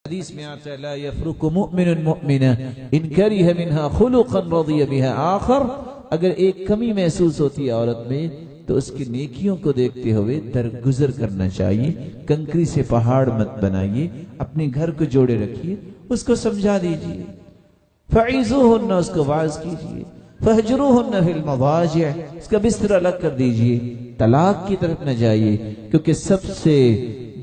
حدیث میں آتا ہے لا یفرق مؤمن مؤمنہ ان کرہ منہا خلقا رضی بہا آخر، اگر ایک کمی محسوس ہوتی ہے عورت میں تو اس کی نیکیوں کو دیکھتے ہوئے درگزر کرنا چاہیے، کنکری سے پہاڑ مت بنائیے، اپنے گھر کو جوڑے رکھیے، اس کو سمجھا دیجیے، فعیزوہن، اس کو واعظ کیجیے، فہجروہن فی المضاجع، اس کا بستر الگ کر دیجیے، طلاق کی طرف نہ جائیے، کیونکہ سب سے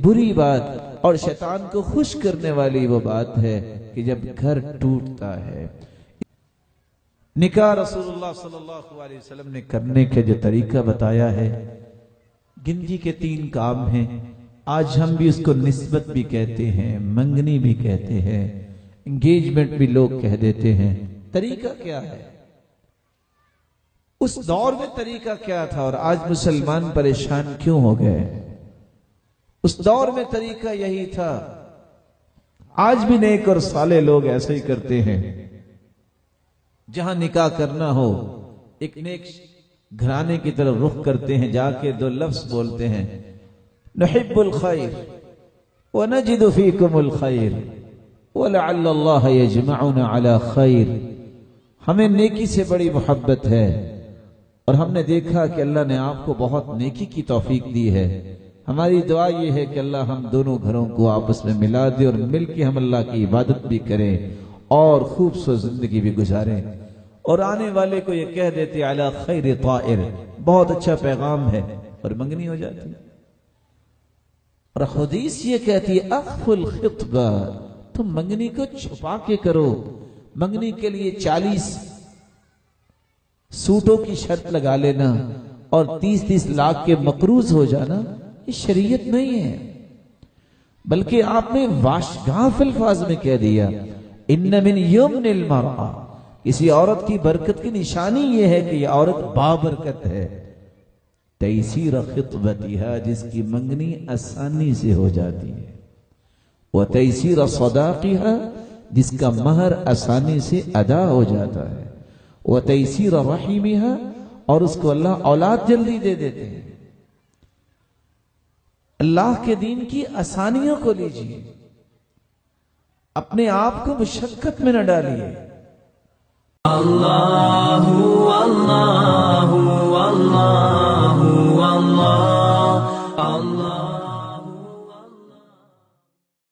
بری بات اور شیطان کو خوش کرنے والی وہ بات ہے کہ جب گھر ٹوٹتا ہے۔ نکاح رسول اللہ صلی اللہ علیہ وسلم نے کرنے کے جو طریقہ بتایا ہے، گنجی کے 3 کام ہیں، آج ہم بھی اس کو نسبت بھی کہتے ہیں، منگنی بھی کہتے ہیں، انگیجمنٹ بھی لوگ کہہ دیتے ہیں۔ طریقہ کیا ہے؟ اس دور میں طریقہ کیا تھا اور آج مسلمان پریشان کیوں ہو گئے؟ اس دور میں طریقہ یہی تھا، آج بھی نیک اور صالح لوگ ایسے ہی کرتے ہیں۔ جہاں نکاح کرنا ہو ایک نیک گھرانے کی طرف رخ کرتے ہیں، جا کے 2 لفظ بولتے ہیں، نحب الخیر ونجد فیکم الخیر ولعل اللہ یجمعنا علی خیر۔ ہمیں نیکی سے بڑی محبت ہے اور ہم نے دیکھا کہ اللہ نے آپ کو بہت نیکی کی توفیق دی ہے۔ ہماری دعا یہ ہے کہ اللہ ہم دونوں گھروں کو آپس میں ملا دے اور مل کے ہم اللہ کی عبادت بھی کریں اور خوبصورت زندگی بھی گزاریں، اور آنے والے کو یہ کہہ دیتے علی خیر طائر، بہت اچھا پیغام ہے، اور منگنی ہو جاتی ہے۔ اور حدیث یہ کہتی ہے اخف الخطبہ، تم منگنی کو چھپا کے کرو۔ منگنی کے لیے 40 سوٹوں کی شرط لگا لینا اور 30 لاکھ کے مقروض ہو جانا، یہ شریعت نہیں ہے، بلکہ آپ نے واشگاف الفاظ میں کہہ دیا ان من یمن المرأة، کسی عورت کی برکت کی نشانی یہ ہے کہ یہ عورت بابرکت ہے، تیسیر خطبتها، جس کی منگنی آسانی سے ہو جاتی ہے، وتیسیر صداقها، جس کا مہر آسانی سے ادا ہو جاتا ہے، وتیسیر رحمها، اور اس کو اللہ اولاد جلدی دے دیتے ہیں۔ اللہ کے دین کی آسانیوں کو لیجیے، اپنے آپ کو مشقت میں نہ ڈالیے۔ اللہ اللہ